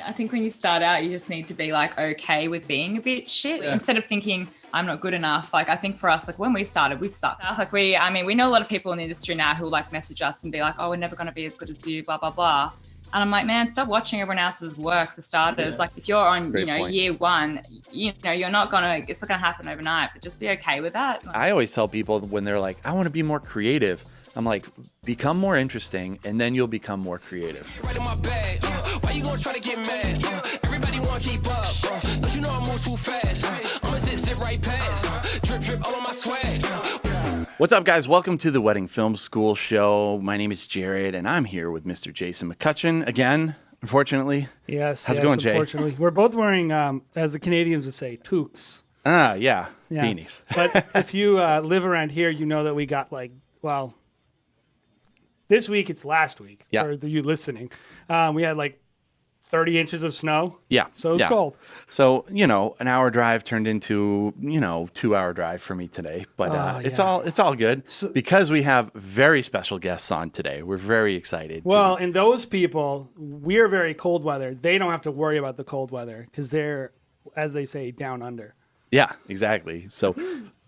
I think when you start out, you just need to be like okay with being a bit shit instead of thinking I'm not good enough. Like I think for us, like when we started, we sucked. Like we know a lot of people in the industry now who like message us and be like, oh, we're never going to be as good as you, blah, blah, blah. And I'm like, man, stop watching everyone else's work for starters. Like if you're on, year one, you're not going to, it's not going to happen overnight, but just be okay with that. I always tell people when they're like, I want to be more creative. I'm like, become more interesting and then you'll become more creative. Right in my bag, why you gonna try to get mad? Everybody wanna keep up, don't you know I move too fast? I'ma zip right past, drip all on my swag. What's up, guys? Welcome to the Wedding Film School show. My name is Jared, and I'm here with Mr. Jason McCutcheon again, unfortunately. Yes. How's it going, Jay? Unfortunately. We're both wearing, as the Canadians would say, toques. Yeah, beanies. But if you live around here, you know that we got this week, it's last week for you listening. We had 30 inches of snow. Yeah. So it's cold. So, an hour drive turned into, 2-hour drive for me today. But it's all good because we have very special guests on today. We're very excited. Well, and those people, we're very cold weather. They don't have to worry about the cold weather because they're, as they say, down under. Yeah, exactly. So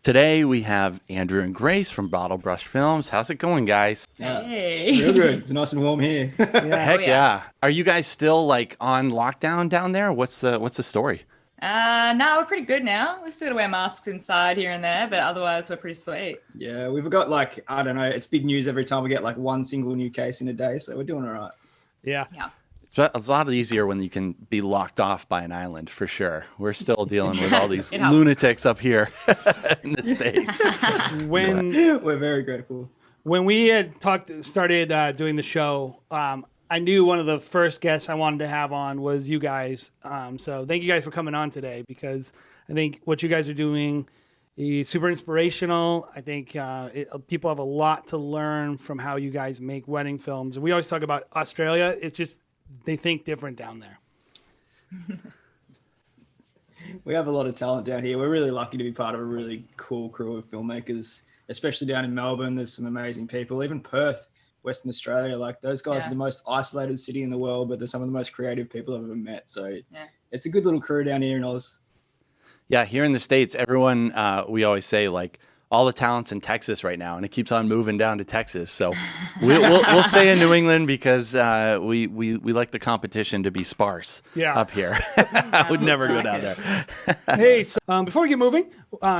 today we have Andrew and Grace from Bottlebrush Films. How's it going, guys? Hey. Real good. It's nice and warm here. Heck yeah. Are you guys still on lockdown down there? What's the story? No, we're pretty good now. We still got to wear masks inside here and there, but otherwise we're pretty sweet. Yeah, we've got I don't know, it's big news every time we get one single new case in a day, so we're doing all right. Yeah. It's a lot easier when you can be locked off by an island, for sure. We're still dealing with all these lunatics up here in the States. We're very grateful. When we had started doing the show, I knew one of the first guests I wanted to have on was you guys. So thank you guys for coming on today because I think what you guys are doing is super inspirational. I think people have a lot to learn from how you guys make wedding films. And we always talk about Australia. It's just they think different down there. We have a lot of talent down here. We're really lucky to be part of a really cool crew of filmmakers, especially down in Melbourne. There's some amazing people. Even Perth, Western Australia, those guys are the most isolated city in the world, but they're some of the most creative people I've ever met. So it's a good little crew down here in Oz. Yeah, here in the States, everyone, we always say all the talent's in Texas right now, and it keeps on moving down to Texas. So we'll stay in New England because we like the competition to be sparse up here. I would never go down there. Hey, so before we get moving,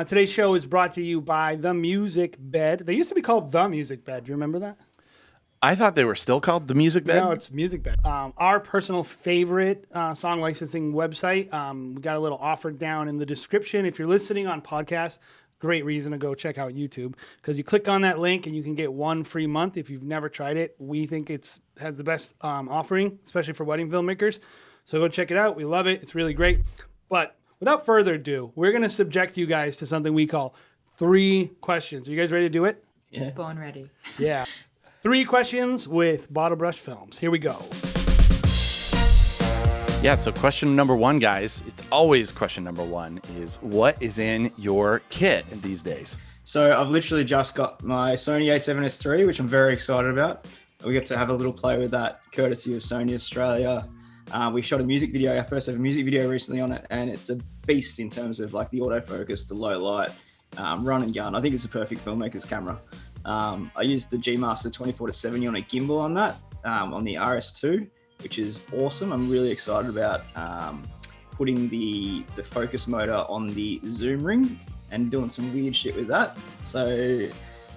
today's show is brought to you by The Music Bed. They used to be called The Music Bed. Do you remember that? I thought they were still called The Music Bed. No, it's Music Bed. Our personal favorite song licensing website. We got a little offer down in the description. If you're listening on podcast, great reason to go check out YouTube because you click on that link and you can get 1 free month if you've never tried it. We think has the best offering, especially for wedding filmmakers. So go check it out. We love it. It's really great. But without further ado, we're going to subject you guys to something we call 3 questions. Are you guys ready to do it? Yeah. Born ready. Yeah. 3 questions with Bottlebrush Films. Here we go. Yeah, so question number 1, guys, it's always question number 1 is what is in your kit these days? So I've literally just got my Sony a7S III, which I'm very excited about. We get to have a little play with that courtesy of Sony Australia. We shot a music video, our first ever music video recently on it, and it's a beast in terms of the autofocus, the low light, run and gun. I think it's a perfect filmmaker's camera. I used the G Master 24-70 on a gimbal on that, on the RS2. Which is awesome. I'm really excited about putting the focus motor on the zoom ring and doing some weird shit with that. So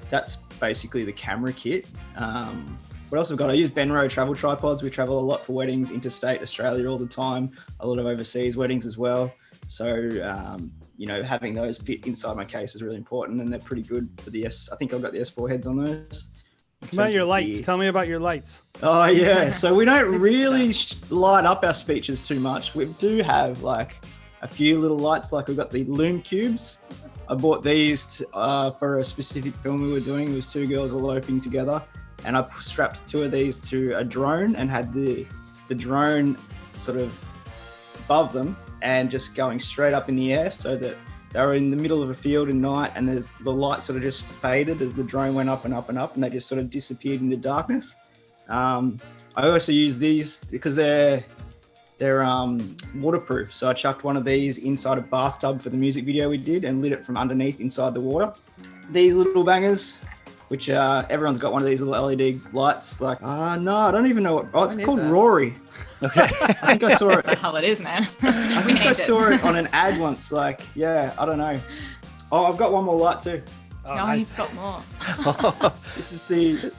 that's basically the camera kit. What else have I got? I use Benro travel tripods. We travel a lot for weddings, interstate Australia all the time, a lot of overseas weddings as well. So, having those fit inside my case is really important and they're pretty good for the I think I've got the S4 heads on those. About your lights. Tell me about your lights. Oh, yeah. So we don't really light up our speeches too much. We do have a few little lights. We've got the Lume Cubes. I bought these for a specific film we were doing. It was 2 girls eloping together. And I strapped 2 of these to a drone and had the drone sort of above them and just going straight up in the air so that they were in the middle of a field at night and the light sort of just faded as the drone went up and up and up and they just sort of disappeared in the darkness. I also use these because they're They're waterproof. So I chucked one of these inside a bathtub for the music video we did and lit it from underneath inside the water. These little bangers, which everyone's got one of these little LED lights. Like, no, I don't even know what. Oh, it's called Rory. Okay. I think I saw it. The hell it is, man. I think I saw it on an ad once. Like, yeah, I don't know. Oh, I've got one more light too. Oh, nice. He's got more. This is the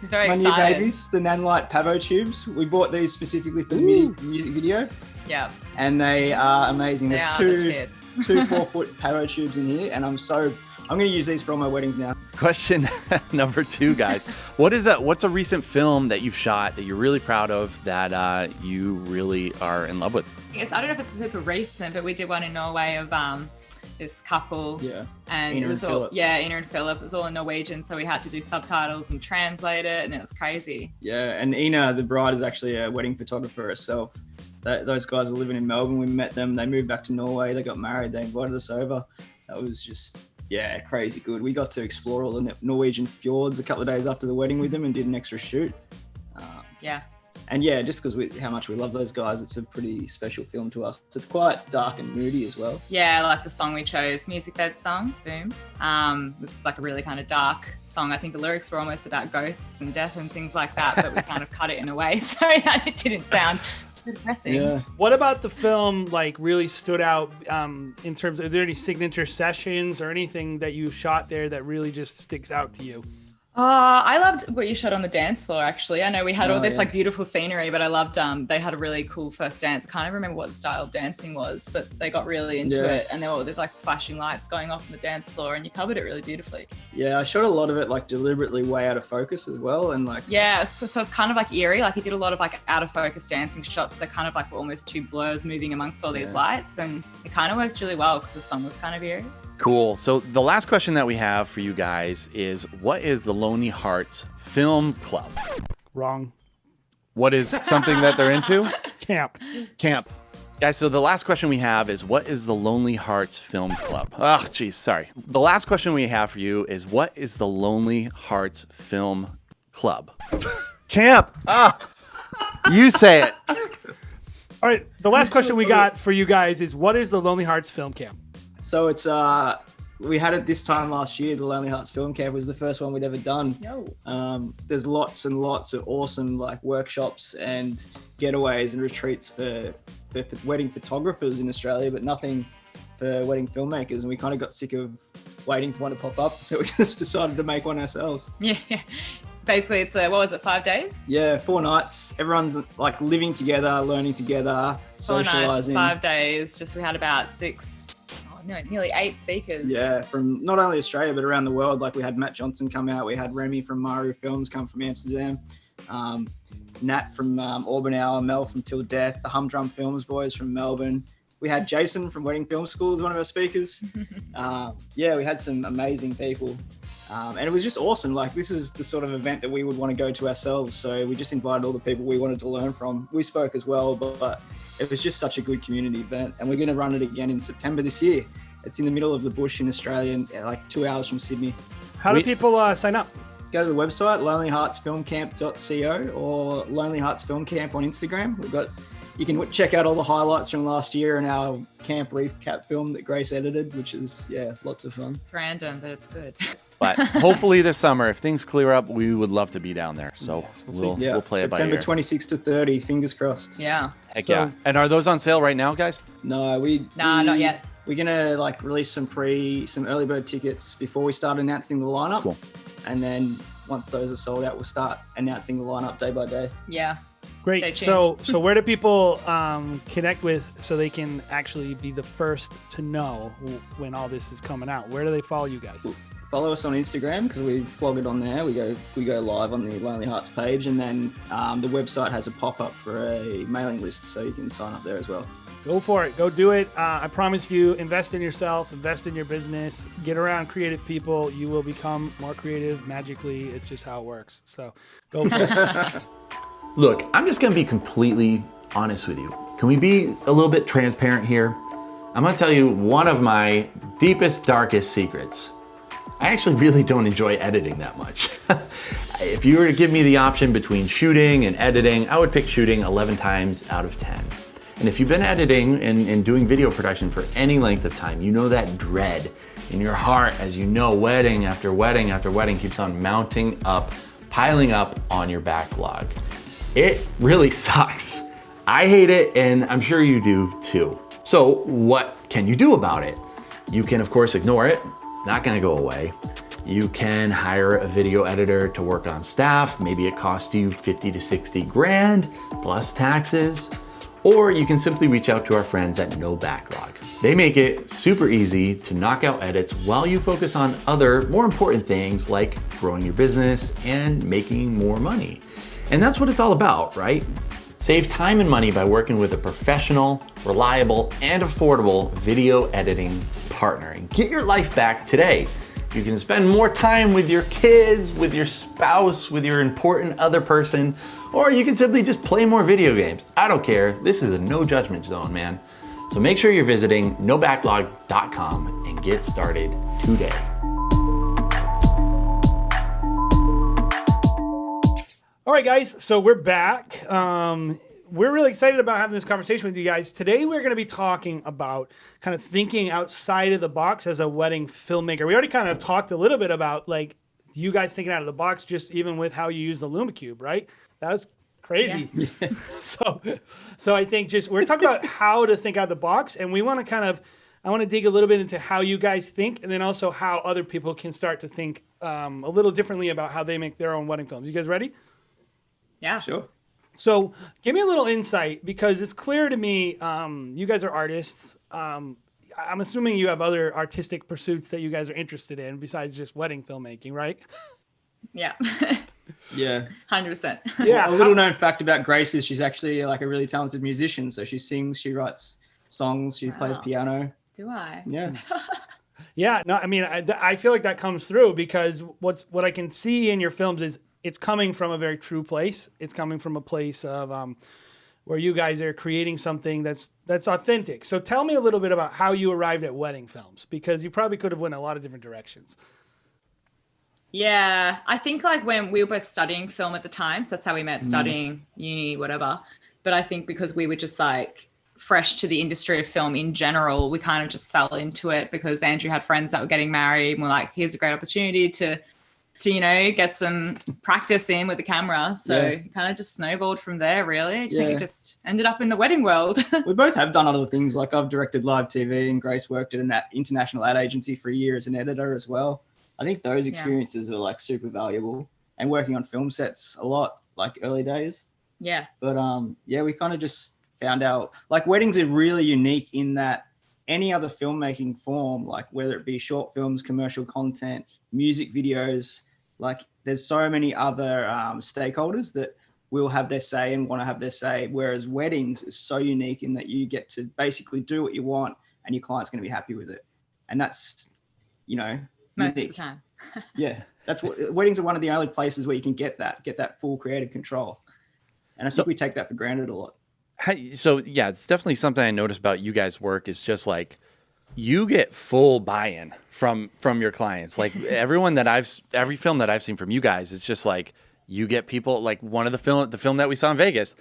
He's very my excited. new babies, the Nanlite Pavo tubes. We bought these specifically for the music video. Yeah. And they are amazing. They There's are two the tits. 4-foot Pavo tubes in here, and I'm going to use these for all my weddings now. Question number 2, guys. What's a recent film that you've shot that you're really proud of that you really are in love with? I don't know if it's super recent, but we did one in Norway of this couple. Yeah. And Ina it was and all, Philip. yeah, Ina and Philip. It was all in Norwegian, so we had to do subtitles and translate it, and it was crazy. Yeah, and Ina, the bride, is actually a wedding photographer herself. Those guys were living in Melbourne. We met them. They moved back to Norway. They got married. They invited us over. That was just, yeah, crazy good. We got to explore all the Norwegian fjords a couple of days after the wedding with them and did an extra shoot. Yeah. And yeah, just because how much we love those guys, it's a pretty special film to us. It's quite dark and moody as well. Yeah, like the song we chose, Music Bed Song, Boom. It was like a really kind of dark song. I think the lyrics were almost about ghosts and death and things like that, but we kind of cut it in a way so that it didn't sound so depressing. Yeah. What about the film like really stood out in terms of, are there any signature sessions or anything that you shot there that really just sticks out to you? I loved what you shot on the dance floor, actually. I know we had all this yeah. like beautiful scenery, but I loved they had a really cool first dance. I can't even remember what the style of dancing was, but they got really into it, and there were all these like flashing lights going off on the dance floor, and you covered it really beautifully. Yeah, I shot a lot of it like deliberately way out of focus as well, and like Yeah, so it's kind of like eerie. Like he did a lot of like out of focus dancing shots. They're kind of like almost two blurs moving amongst all these lights, and it kind of worked really well because the song was kind of eerie. Cool. So the last question that we have for you guys is, what is the Lonely Hearts Film Club? Wrong. What is something that they're into? Camp. Camp. Guys, so the last question we have is, what is the Lonely Hearts Film Club? Oh, geez, sorry. The last question we have for you is, what is the Lonely Hearts Film Club? Camp. You say it. All right. The last question we got for you guys is, what is the Lonely Hearts Film Camp? So it's we had it this time last year. The Lonely Hearts Film Camp was the first one we'd ever done. There's lots and lots of awesome like workshops and getaways and retreats for wedding photographers in Australia, but nothing for wedding filmmakers. And we kind of got sick of waiting for one to pop up, so we just decided to make one ourselves. Yeah. Basically, it's what was it, 5 days? Yeah, 4 nights. Everyone's like living together, learning together, 4 nights, socializing. 5 days. Just we had about nearly 8 speakers. Yeah, from not only Australia but around the world. Like we had Matt Johnson come out, we had Remy from Maru Films come from Amsterdam, Nat from Auburn Hour, Mel from Till Death, the Humdrum Films boys from Melbourne. We had Jason from Wedding Film School as one of our speakers. Yeah, we had some amazing people. And it was just awesome. Like this is the sort of event that we would want to go to ourselves. So we just invited all the people we wanted to learn from. We spoke as well, but it was just such a good community event. And we're going to run it again in September this year. It's in the middle of the bush in Australia, like 2 hours from Sydney. How do people sign up? Go to the website, lonelyheartsfilmcamp.co or Lonely Hearts Film Camp on Instagram. You can check out all the highlights from last year and our camp recap film that Grace edited, which is, lots of fun. It's random, but it's good. But hopefully this summer, if things clear up, we would love to be down there. So we'll play it by ear. September 26 to 30, fingers crossed. Yeah. Heck yeah. And are those on sale right now, guys? No, not yet. We're gonna release some early bird tickets before we start announcing the lineup. Cool. And then once those are sold out, we'll start announcing the lineup day by day. Yeah. Great. Stay So tuned. where do people connect with so they can actually be the first to know when all this is coming out? Where do they follow you guys? Follow us on Instagram because we vlog it on there. We go live on the Lonely Hearts page, and then the website has a pop-up for a mailing list, so you can sign up there as well. Go for it. Go do it. I promise you, invest in yourself, invest in your business, get around creative people. You will become more creative magically. It's just how it works. So go for it. Look, I'm just gonna be completely honest with you. Can we be a little bit transparent here? I'm gonna tell you one of my deepest, darkest secrets. I actually really don't enjoy editing that much. If you were to give me the option between shooting and editing, I would pick shooting 11 times out of 10. And if you've been editing and doing video production for any length of time, you know that dread in your heart as you know wedding after wedding after wedding keeps on mounting up, piling up on your backlog. It really sucks. I hate it, and I'm sure you do too. So what can you do about it? You can, of course, ignore it. It's not gonna go away. You can hire a video editor to work on staff. Maybe it costs you 50 to 60 grand plus taxes. Or you can simply reach out to our friends at No Backlog. They make it super easy to knock out edits while you focus on other more important things like growing your business and making more money. And that's what it's all about, right? Save time and money by working with a professional, reliable, and affordable video editing partner. And get your life back today. You can spend more time with your kids, with your spouse, with your important other person, or you can simply just play more video games. I don't care. This is a no judgment zone, man. So make sure you're visiting nobacklog.com and get started today. All right, guys, so we're back. We're really excited about having this conversation with you guys. Today, we're going to be talking about kind of thinking outside of the box as a wedding filmmaker. We already kind of talked a little bit about like you guys thinking out of the box, just even with how you use the LumaCube, right? That was crazy. Yeah. So I think just we're talking about how to think out of the box, and we want to I want to dig a little bit into how you guys think, and then also how other people can start to think a little differently about how they make their own wedding films. You guys ready? Yeah. Sure. So give me a little insight, because it's clear to me you guys are artists. I'm assuming you have other artistic pursuits that you guys are interested in besides just wedding filmmaking, right? Yeah. Yeah. 100%. Yeah. A little known fact about Grace is she's actually like a really talented musician. So she sings, she writes songs, she plays piano. Do I? Yeah. Yeah. No, I mean, I feel like that comes through, because what I can see in your films is it's coming from a very true place. It's coming from a place of where you guys are creating something that's authentic. So tell me a little bit about how you arrived at wedding films, because you probably could have went a lot of different directions. Yeah, I think like when we were both studying film at the time, so that's how we met, studying uni, whatever. But I think because we were just like fresh to the industry of film in general, we kind of just fell into it because Andrew had friends that were getting married, and we're like, here's a great opportunity to you know, get some practice in with the camera. So it kind of just snowballed from there, really. I think it just ended up in the wedding world. We both have done other things. Like I've directed live TV, and Grace worked at an international ad agency for a year as an editor as well. I think those experiences were like super valuable, and working on film sets a lot, like early days. Yeah. But we kind of just found out like weddings are really unique in that any other filmmaking form, like whether it be short films, commercial content, music videos, like there's so many other stakeholders that will have their say and want to have their say. Whereas weddings is so unique in that you get to basically do what you want and your client's going to be happy with it. And that's, you know, most unique. of the time. Yeah. That's what weddings are one of the only places where you can get that full creative control. And I think we take that for granted a lot. So yeah, it's definitely something I noticed about you guys' work is just like you get full buy-in from your clients. Like every film that I've seen from you guys, it's just like you get people like one of the film that we saw in Vegas,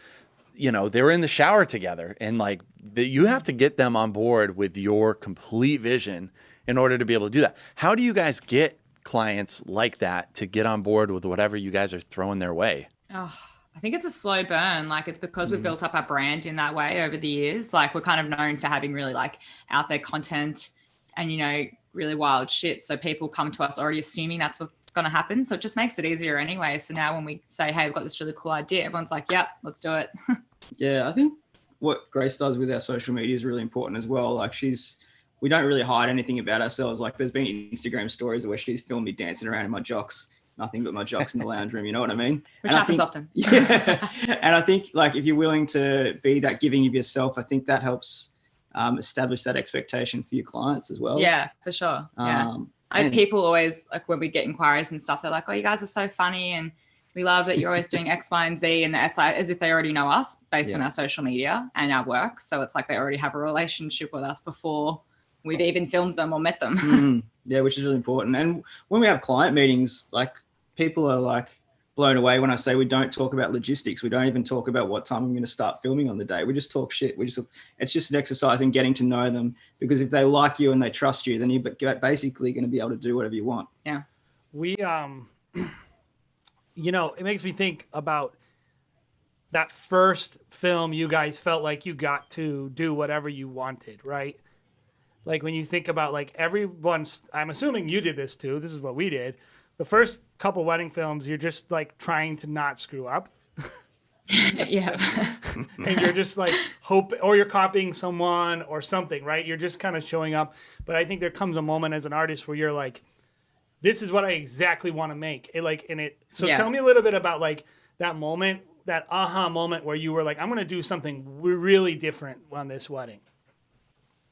you know, they were in the shower together, and like you have to get them on board with your complete vision in order to be able to do that. How do you guys get clients like that to get on board with whatever you guys are throwing their way? Oh, I think it's a slow burn. Like it's because we've built up our brand in that way over the years. Like we're kind of known for having really like out there content and, you know, really wild shit. So people come to us already assuming that's what's going to happen. So it just makes it easier anyway. So now when we say, hey, we've got this really cool idea, everyone's like, yep, let's do it. Yeah, I think what Grace does with our social media is really important as well. Like we don't really hide anything about ourselves. Like there's been Instagram stories where she's filmed me dancing around in my jocks. Nothing but my jocks in the lounge room, you know what I mean? Which happens often. Yeah. And I think like if you're willing to be that giving of yourself, I think that helps establish that expectation for your clients as well. Yeah, for sure. Yeah. People always, like when we get inquiries and stuff, they're like, oh, you guys are so funny and we love that you're always doing X, Y, and Z. And it's like as if they already know us based on our social media and our work. So it's like they already have a relationship with us before we've even filmed them or met them. Yeah, which is really important. And when we have client meetings, like people are like, blown away when I say we don't talk about logistics. We don't even talk about what time I'm going to start filming on the day. We just talk shit. It's just an exercise in getting to know them, because if they like you and they trust you, then you're basically going to be able to do whatever you want. Yeah. We, you know, it makes me think about that first film you guys felt like you got to do whatever you wanted, right? Like when you think about like everyone's, I'm assuming you did this too. This is what we did. The first couple wedding films, you're just like trying to not screw up. Yeah. And you're just like or you're copying someone or something, right? You're just kind of showing up. But I think there comes a moment as an artist where you're like, this is what I exactly want to make. So tell me a little bit about like that moment, that aha moment where you were like, I'm going to do something really different on this wedding.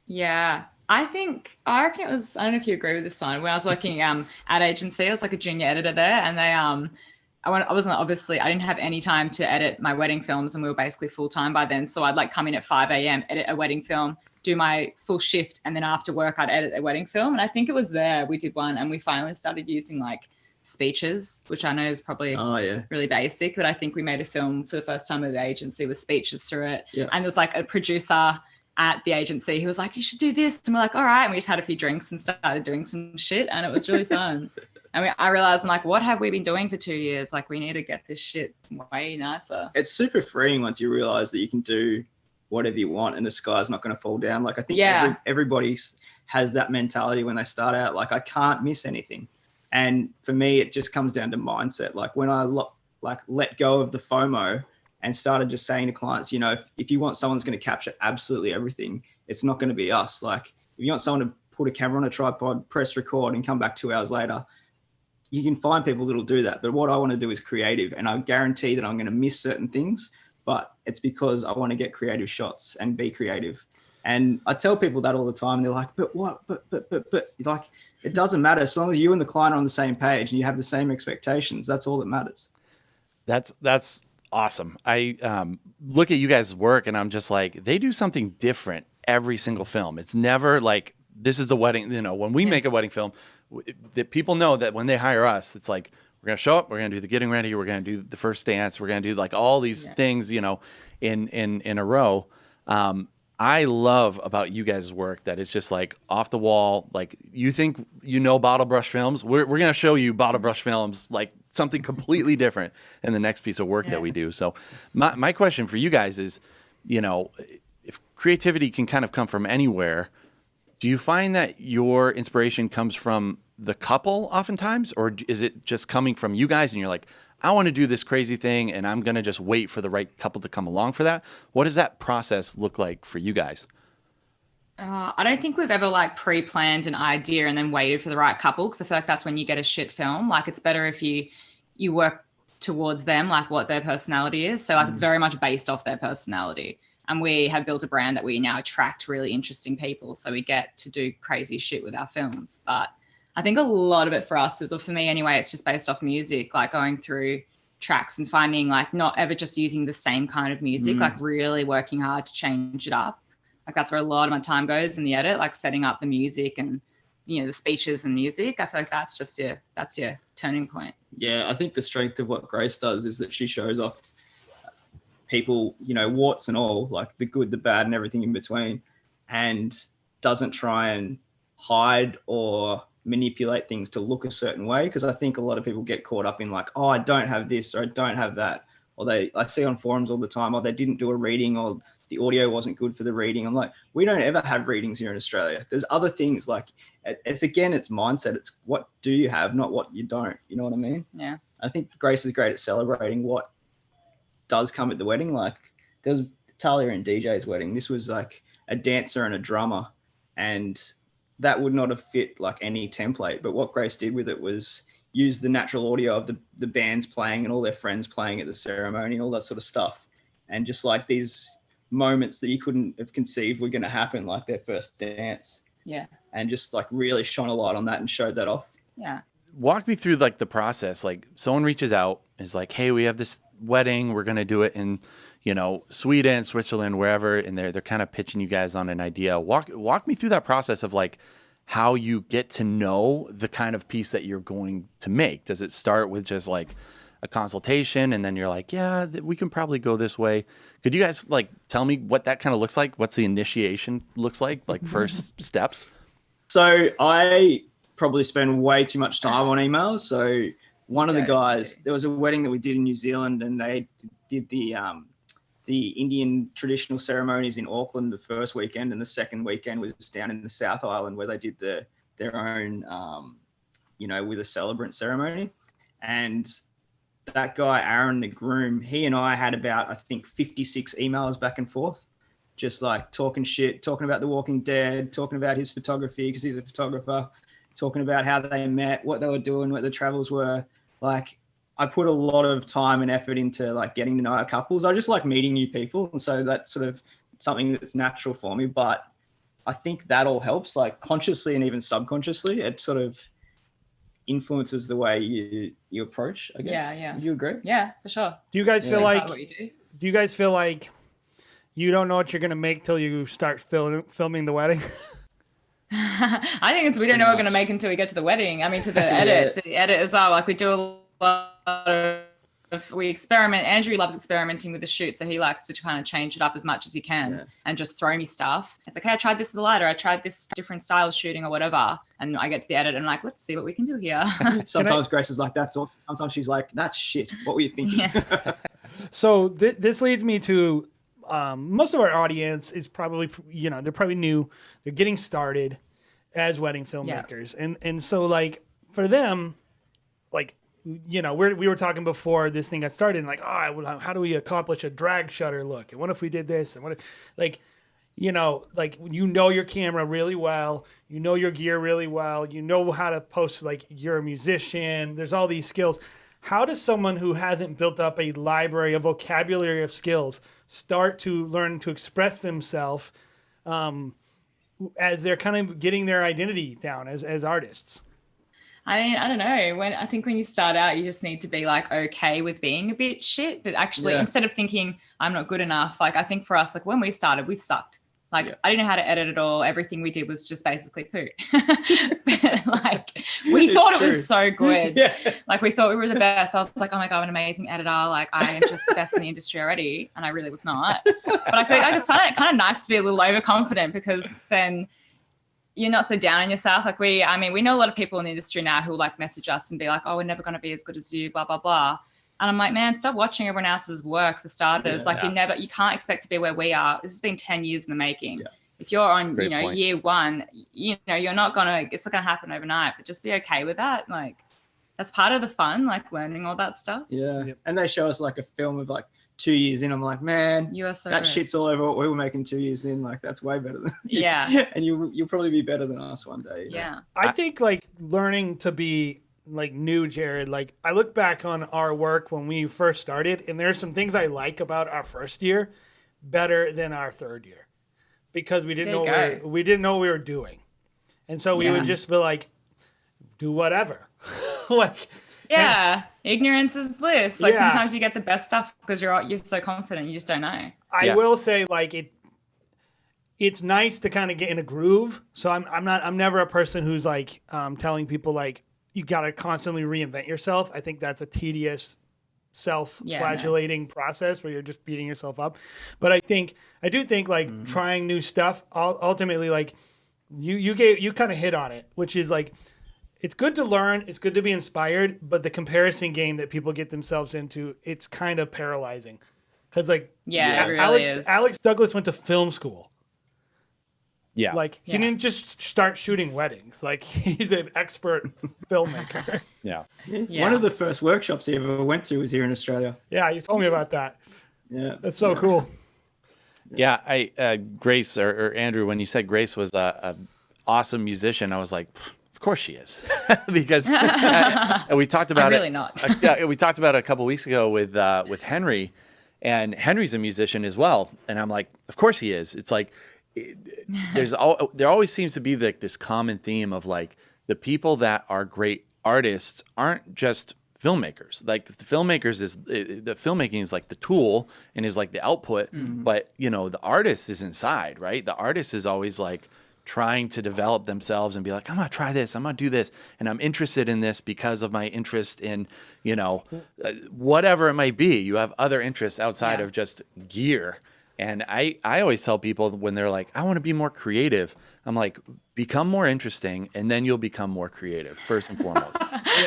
Yeah. I reckon it was, I don't know if you agree with this one. When I was working ad agency, I was like a junior editor there, and they I didn't have any time to edit my wedding films, and we were basically full time by then. So I'd like come in at 5 a.m., edit a wedding film, do my full shift, and then after work I'd edit a wedding film. And I think it was there we did one, and we finally started using like speeches, which I know is probably really basic, but I think we made a film for the first time at the agency with speeches through it. Yeah. And there's like a producer at the agency who was like, you should do this. And we're like, all right. And we just had a few drinks and started doing some shit, and it was really fun. And I realized, I'm like, what have we been doing for 2 years? Like, we need to get this shit way nicer. It's super freeing once you realize that you can do whatever you want and the sky's not going to fall down. Like, I think everybody has that mentality when they start out, like, I can't miss anything. And for me, it just comes down to mindset. Like, when I let go of the FOMO and started just saying to clients, you know, if you want someone that's going to capture absolutely everything, it's not going to be us. Like, if you want someone to put a camera on a tripod, press record, and come back 2 hours later, you can find people that'll do that. But what I want to do is creative, and I guarantee that I'm going to miss certain things, but it's because I want to get creative shots and be creative. And I tell people that all the time. They're like, but what? But like, it doesn't matter. As long as you and the client are on the same page and you have the same expectations, that's all that matters. That's awesome. I look at you guys' work and I'm just like, they do something different every single film. It's never like, this is the wedding. You know, when we make a wedding film, that people know that when they hire us, it's like, we're going to show up, we're going to do the getting ready, we're going to do the first dance, we're going to do like all these things, you know, in a row. I love about you guys' work that it's just like off the wall. Like, you think you know Bottlebrush Films, we're going to show you Bottlebrush Films, like something completely different in the next piece of work that we do. So my question for you guys is, you know, if creativity can kind of come from anywhere, do you find that your inspiration comes from the couple oftentimes, or is it just coming from you guys and you're like, I want to do this crazy thing and I'm going to just wait for the right couple to come along for that? What does that process look like for you guys? I don't think we've ever like pre-planned an idea and then waited for the right couple, because I feel like that's when you get a shit film. Like, it's better if you work towards them, like what their personality is. So like it's very much based off their personality. And we have built a brand that we now attract really interesting people. So we get to do crazy shit with our films. But I think a lot of it for us is, or for me anyway, it's just based off music, like going through tracks and finding like not ever just using the same kind of music, like really working hard to change it up. Like, that's where a lot of my time goes in the edit, like setting up the music and, you know, the speeches and music. I feel like that's just that's your turning point. Yeah, I think the strength of what Grace does is that she shows off people, you know, warts and all, like the good, the bad, and everything in between, and doesn't try and hide or manipulate things to look a certain way. Because I think a lot of people get caught up in like, oh, I don't have this or I don't have that. Or I see on forums all the time, oh, they didn't do a reading, or the audio wasn't good for the reading. I'm like, we don't ever have readings here in Australia. There's other things, like it's mindset. It's what do you have, not what you don't. You know what I mean? Yeah. I think Grace is great at celebrating what does come at the wedding. Like, there was Talia and DJ's wedding. This was like a dancer and a drummer, and that would not have fit like any template. But what Grace did with it was use the natural audio of the bands playing and all their friends playing at the ceremony and all that sort of stuff. And just like these moments that you couldn't have conceived were going to happen, like their first dance. Yeah. And just like really shone a light on that and showed that off. Yeah. Walk me through like the process. Like, someone reaches out and is like, hey, we have this wedding, we're going to do it in, you know, Sweden, Switzerland, wherever. And they're kind of pitching you guys on an idea. Walk me through that process of like how you get to know the kind of piece that you're going to make. Does it start with just like, a consultation, and then you're like, yeah, we can probably go this way. Could you guys like tell me what that kind of looks like? What's the initiation looks like first steps? So I probably spend way too much time on emails. So one of the guys, there was a wedding that we did in New Zealand, and they did the Indian traditional ceremonies in Auckland the first weekend, and the second weekend was down in the South Island where they did their own, with a celebrant ceremony. And that guy, Aaron, the groom, he and I had about, I think, 56 emails back and forth, just like talking shit, talking about The Walking Dead, talking about his photography because he's a photographer, talking about how they met, what they were doing, what the travels were. Like, I put a lot of time and effort into like getting to know couples. I just like meeting new people. And so that's sort of something that's natural for me. But I think that all helps, like consciously and even subconsciously. It sort of influences the way you approach, I guess. Yeah. Do you agree? Yeah, for sure. Do you guys feel like What you do. do you guys feel like you don't know what you're gonna make till you start filming the wedding? I think we don't know what we're going to make until we get to the wedding. I mean, to the edit, the edit as well. Like we do a lot of, we experiment. Andrew loves experimenting with the shoot. So he likes to kind of change it up as much as he can and just throw me stuff. It's like, hey, I tried this with the light, or I tried this different style of shooting or whatever. And I get to the edit and I'm like, let's see what we can do here. Sometimes Grace is like, that's awesome. Sometimes she's like, that's shit. What were you thinking? Yeah. So this leads me to most of our audience is probably, they're probably new. They're getting started as wedding filmmakers. And so like for them, like, we were talking before this thing got started and like, how do we accomplish a drag shutter look? And what if we did this? And what if, like your camera really well, your gear really well, how to post, like you're a musician, there's all these skills. How does someone who hasn't built up a library, a vocabulary of skills, start to learn to express themselves as they're kind of getting their identity down as artists? I mean, I don't know. I think when you start out, you just need to be like okay with being a bit shit. But actually, instead of thinking I'm not good enough, like I think for us, like when we started, we sucked. Like I didn't know how to edit at all. Everything we did was just basically poo. But like we thought it was so good. Like we thought we were the best. I was like, oh my God, I'm an amazing editor. Like I am just the best in the industry already. And I really was not. But I feel like it's kind of nice to be a little overconfident, because then you're not so down on yourself. Like we know a lot of people in the industry now who like message us and be like, oh, we're never going to be as good as you, blah, blah, blah. And I'm like, man, stop watching everyone else's work for starters. You can't expect to be where we are. This has been 10 years in the making. Yeah. If you're on, year one, you're not it's not going to happen overnight, but just be okay with that. Like that's part of the fun, like learning all that stuff. Yeah. Yep. And they show us like a film of like 2 years in. I'm like, man, you are so that good. Shit's all over what we were making 2 years in. Like that's way better than and you'll probably be better than us one day. Yeah. I think like learning to be like new, Jared, like I look back on our work when we first started, and there's some things I like about our first year better than our third year, because we didn't know what we were doing. And so we would just be like, do whatever. Like ignorance is bliss. Like sometimes you get the best stuff because you're so confident, you just don't know. I will say like it's nice to kind of get in a groove. So I'm never a person who's like telling people like you got to constantly reinvent yourself. I think that's a tedious self-flagellating process where you're just beating yourself up. But I do think like trying new stuff ultimately, like you kind of hit on it, which is like, it's good to learn, it's good to be inspired, but the comparison game that people get themselves into, it's kind of paralyzing. Because like, it really is. Alex Douglas went to film school. Yeah. Like he didn't just start shooting weddings. Like he's an expert filmmaker. Yeah. One of the first workshops he ever went to was here in Australia. Yeah, you told me about that. Yeah. That's so cool. Yeah, Grace or Andrew, when you said Grace was a awesome musician, I was like, of course she is, because we talked about I'm really not. We talked about it a couple weeks ago with Henry, and Henry's a musician as well, and I'm like, of course he is. It's like there always seems to be like this common theme of like the people that are great artists aren't just filmmakers. Like the filmmaking is like the tool and is like the output, but the artist is inside, right? The artist is always like trying to develop themselves and be like, I'm gonna try this, I'm gonna do this, and I'm interested in this because of my interest in, you know, whatever it might be. You have other interests outside of just gear. And I always tell people when they're like, I want to be more creative, I'm like, become more interesting, and then you'll become more creative, first and foremost.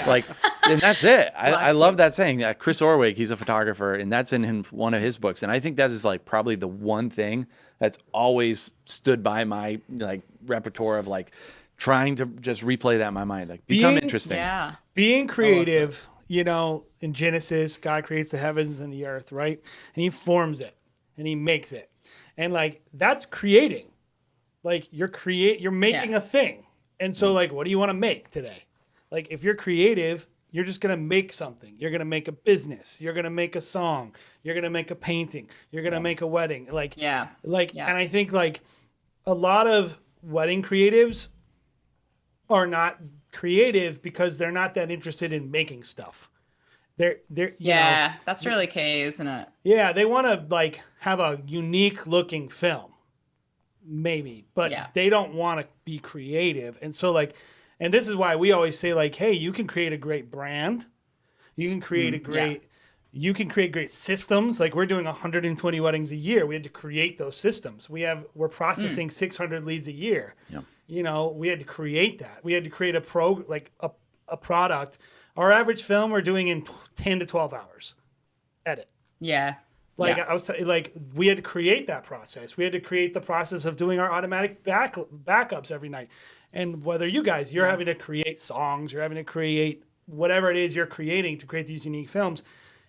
Like, and that's it. I love that saying. Chris Orwig, he's a photographer, and that's in one of his books. And I think that is like probably the one thing that's always stood by my like repertoire of like trying to just replay that in my mind. Like, become interesting. Yeah. Being creative, you know, in Genesis, God creates the heavens and the earth, right? And he forms it and he makes it. And like, that's creating. Like you're making a thing. And so like, what do you want to make today? Like if you're creative, you're just going to make something. You're going to make a business. You're going to make a song. You're going to make a painting. You're going to make a wedding. Like, and I think like a lot of wedding creatives are not creative because they're not that interested in making stuff. They're that's really key, isn't it? Yeah, they want to like have a unique looking film, maybe, but they don't want to be creative. And so like, and this is why we always say like, hey, you can create a great brand, you can create you can create great systems. Like we're doing 120 weddings a year. We had to create those systems. We're processing 600 leads a year. Yeah. You know, we had to create that. We had to create a product. Our average film we're doing in 10 to 12 hours. Edit. Yeah. Like I was like, we had to create that process. We had to create the process of doing our automatic backups every night. And whether you're having to create songs, you're having to create whatever it is you're creating to create these unique films.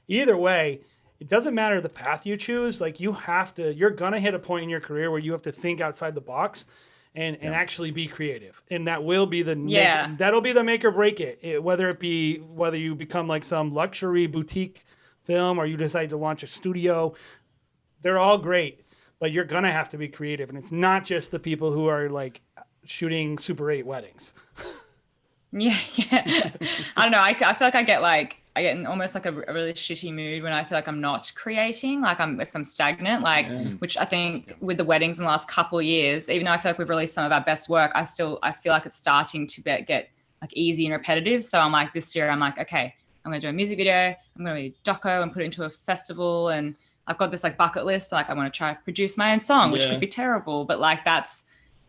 Either way, it doesn't matter the path you choose. Like you're gonna hit a point in your career where you have to think outside the box and actually be creative. And that will be that'll be the make or break it. Whether you become like some luxury boutique film or you decide to launch a studio, they're all great, but you're gonna have to be creative. And it's not just the people who are like shooting Super 8 weddings. Yeah. I don't know. I feel like I get in almost like a really shitty mood when I feel like I'm not creating, like if I'm stagnant, like, which I think with the weddings in the last couple of years, even though I feel like we've released some of our best work, I feel like it's starting to get like easy and repetitive. So I'm like, this year I'm like, okay, I'm going to do a music video. I'm going to do a doco and put it into a festival. And I've got this like bucket list. Like I want to try to produce my own song, which could be terrible, but like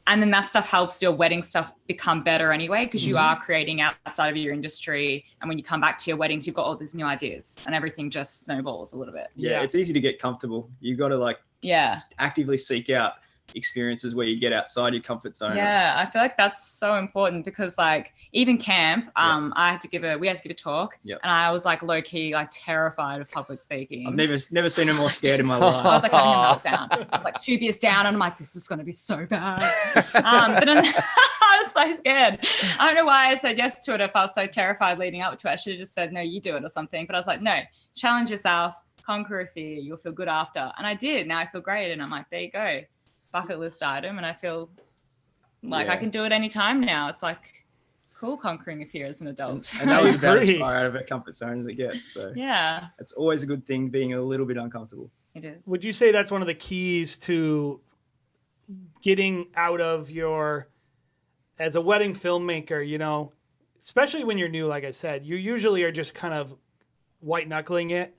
and then that stuff helps your wedding stuff become better anyway, because you are creating outside of your industry. And when you come back to your weddings, you've got all these new ideas and everything just snowballs a little bit. Yeah, it's easy to get comfortable. You got to like actively seek out experiences where you get outside your comfort zone. Yeah, I feel like that's so important because like even camp, we had to give a talk and I was like low key like terrified of public speaking. I've never seen him more scared in my life. I was like having a meltdown. I was like 2 beers down and I'm like, this is going to be so bad. But then I was so scared. I don't know why I said yes to it if I was so terrified leading up to it. I should have just said, no, you do it or something. But I was like, no, challenge yourself, conquer a fear, you'll feel good after. And I did. Now I feel great. And I'm like, there you go. Bucket list item, and I feel like I can do it anytime now. It's like cool conquering a fear as an adult. And that was about as far out of our comfort zone as it gets. So yeah, it's always a good thing being a little bit uncomfortable. It is. Would you say that's one of the keys to getting out of as a wedding filmmaker, you know, especially when you're new, like I said, you usually are just kind of white knuckling it.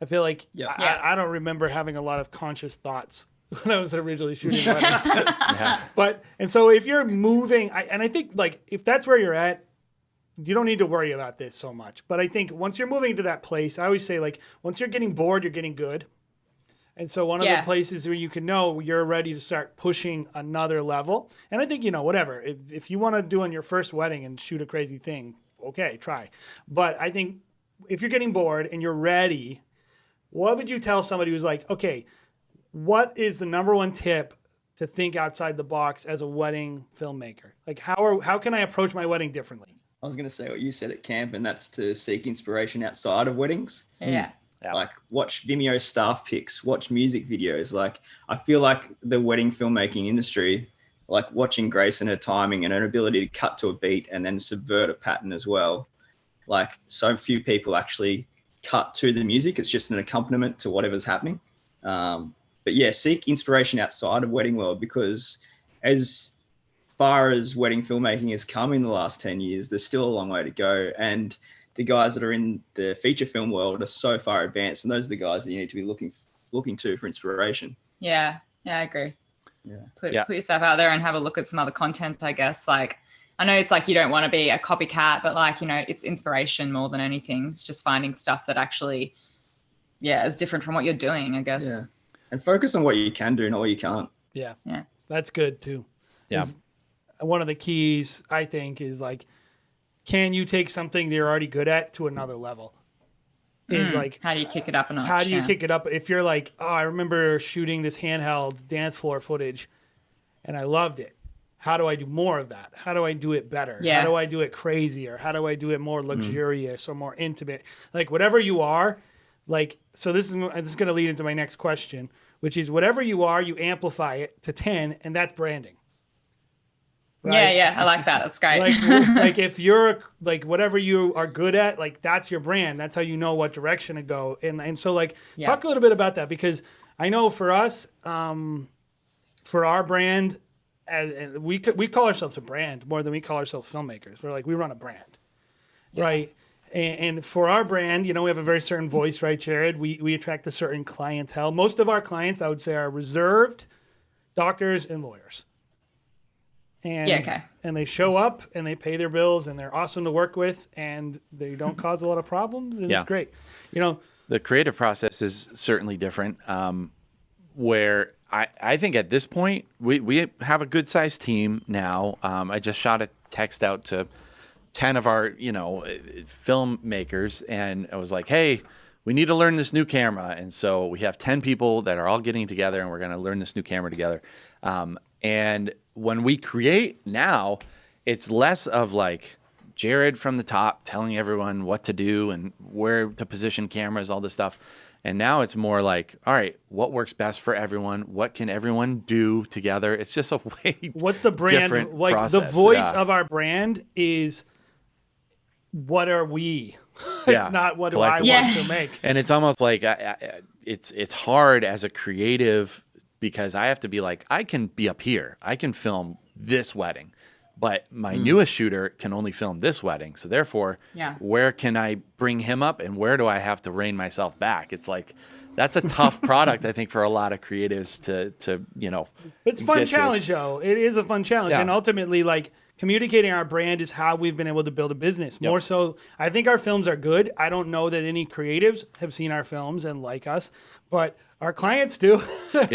I feel like I don't remember having a lot of conscious thoughts when I was originally shooting weddings. And so if you're moving, I think like if that's where you're at, you don't need to worry about this so much. But I think once you're moving to that place, I always say like once you're getting bored, you're getting good. And so one of the places where you can know you're ready to start pushing another level. And I think, you know, whatever, if you want to do on your first wedding and shoot a crazy thing, okay, try. But I think if you're getting bored and you're ready, what would you tell somebody who's like, okay, what is the number one tip to think outside the box as a wedding filmmaker? Like how can I approach my wedding differently? I was going to say what you said at camp, and that's to seek inspiration outside of weddings. Yeah. Like watch Vimeo staff picks, watch music videos. Like I feel like the wedding filmmaking industry, like watching Grace and her timing and her ability to cut to a beat and then subvert a pattern as well. Like so few people actually cut to the music. It's just an accompaniment to whatever's happening. But yeah, seek inspiration outside of wedding world, because as far as wedding filmmaking has come in the last 10 years, there's still a long way to go. And the guys that are in the feature film world are so far advanced, and those are the guys that you need to be looking to for inspiration. Yeah, I agree. Yeah. Put yourself out there and have a look at some other content, I guess. Like, I know it's like you don't want to be a copycat, but like, you know, it's inspiration more than anything. It's just finding stuff that actually, is different from what you're doing, I guess. Yeah. And focus on what you can do, not what you can't. Yeah. Yeah. That's good too. Yeah. One of the keys, I think, is like, can you take something that you're already good at to another level? Is like, how do you kick it up a notch? how do you kick it up? If you're like, oh, I remember shooting this handheld dance floor footage and I loved it. How do I do more of that? How do I do it better? Yeah. How do I do it crazier? How do I do it more luxurious or more intimate? Like, whatever you are, like, so this is going to lead into my next question, which is whatever you are, you amplify it to 10, and that's branding. Right? Yeah, I like that. That's great. Like if you're like whatever you are good at, like that's your brand. That's how you know what direction to go. And so like talk a little bit about that, because I know for us, for our brand, as we call ourselves a brand more than we call ourselves filmmakers. We're like, we run a brand, right? And for our brand, you know, we have a very certain voice, right, Jared? We attract a certain clientele. Most of our clients, I would say, are reserved doctors and lawyers. And, and they show up and they pay their bills and they're awesome to work with and they don't cause a lot of problems and it's great. You know, the creative process is certainly different. Where I think at this point we have a good sized team now. I just shot a text out to 10 of our, you know, filmmakers, and I was like, hey, we need to learn this new camera. And so we have 10 people that are all getting together and we're going to learn this new camera together. And when we create now, it's less of like Jared from the top telling everyone what to do and where to position cameras, all this stuff. And now it's more like, all right, what works best for everyone? What can everyone do together? It's just a way what's the brand different like process. The voice of our brand is what are we? It's not what do I want to make. And it's almost like it's hard as a creative, because I have to be like, I can be up here. I can film this wedding, but my newest shooter can only film this wedding. So therefore, where can I bring him up and where do I have to rein myself back? It's like, that's a tough product, I think, for a lot of creatives to you know. It's a fun challenge, though. It is a fun challenge. And ultimately, like, communicating our brand is how we've been able to build a business. More so, I think our films are good. I don't know that any creatives have seen our films and like us, but our clients do. That's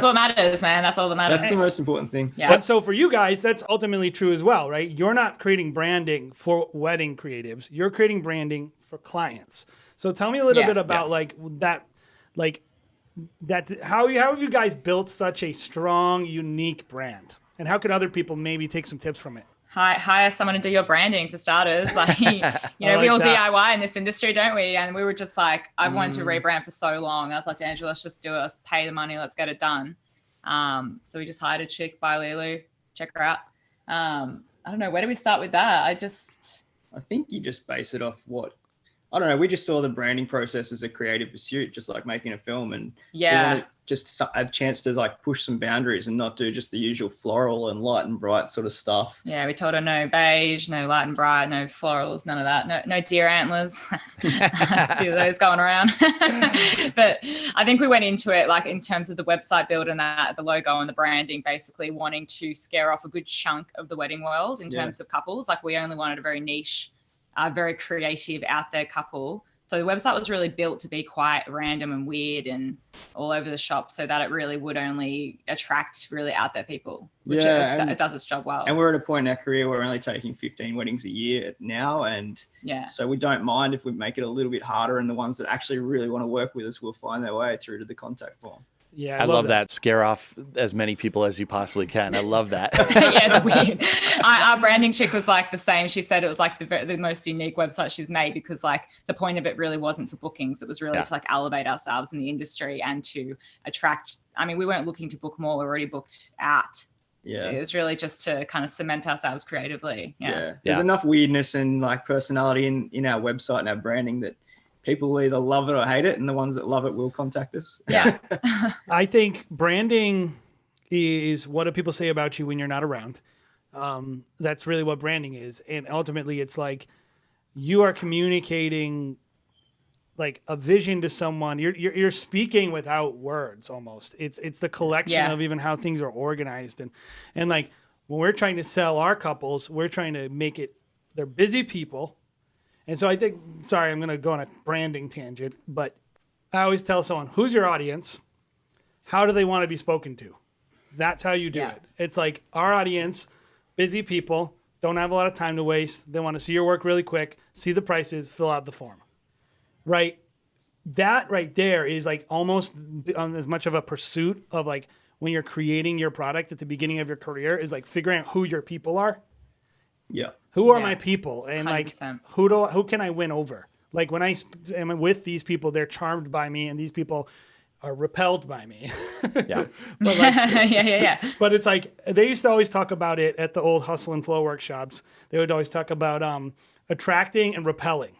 what matters, man. That's all that matters. That's the most important thing. Yeah. And so for you guys, that's ultimately true as well, right? You're not creating branding for wedding creatives. You're creating branding for clients. So tell me a little bit about how have you guys built such a strong, unique brand? And how can other people maybe take some tips from it? Hire someone to do your branding for starters. Like, you know, we all DIY in this industry, don't we? And we were just like, I've wanted to rebrand for so long. I was like, Angela, let's just do it. Let's pay the money. Let's get it done. So we just hired a chick by Lulu. Check her out. I don't know. Where do we start with that? I think you just base it off I don't know. We just saw the branding process as a creative pursuit, just like making a film, and we wanted just a chance to like push some boundaries and not do just the usual floral and light and bright sort of stuff. Yeah, we told her no beige, no light and bright, no florals, none of that. No deer antlers. There's a few of those going around. But I think we went into it like in terms of the website build and the logo and the branding, basically wanting to scare off a good chunk of the wedding world in terms of couples. Like, we only wanted a very niche, very creative, out there couple. So the website was really built to be quite random and weird and all over the shop, so that it really would only attract really out there people, which it does its job well. And we're at a point in our career where we're only taking 15 weddings a year now. And so we don't mind if we make it a little bit harder, and the ones that actually really want to work with us will find their way through to the contact form. Yeah, I love that. Scare off as many people as you possibly can. I love that. Yeah, it's weird. Our branding chick was like the same. She said it was like the most unique website she's made, because like the point of it really wasn't for bookings. It was really to like elevate ourselves in the industry and to attract. I mean, we weren't looking to book more. We already booked out. Yeah, it was really just to kind of cement ourselves creatively. There's enough weirdness and like personality in our website and our branding that people will either love it or hate it, and the ones that love it will contact us. Yeah. I think branding is what do people say about you when you're not around? That's really what branding is. And ultimately it's like you are communicating like a vision to someone. You're speaking without words almost. It's the collection of even how things are organized. And like when we're trying to sell our couples, we're trying to make it, they're busy people. And so I think, sorry, I'm going to go on a branding tangent, but I always tell someone, who's your audience? How do they want to be spoken to? That's how you do it. It's like our audience, busy people, don't have a lot of time to waste. They want to see your work really quick, see the prices, fill out the form. Right? That right there is like almost as much of a pursuit of like when you're creating your product at the beginning of your career is like figuring out who your people are. Yeah. Who are my people? And 100%. like, who can I win over? Like when I am with these people, they're charmed by me and these people are repelled by me. Yeah. But like, yeah. but it's like, they used to always talk about it at the old Hustle and Flow workshops. They would always talk about attracting and repelling.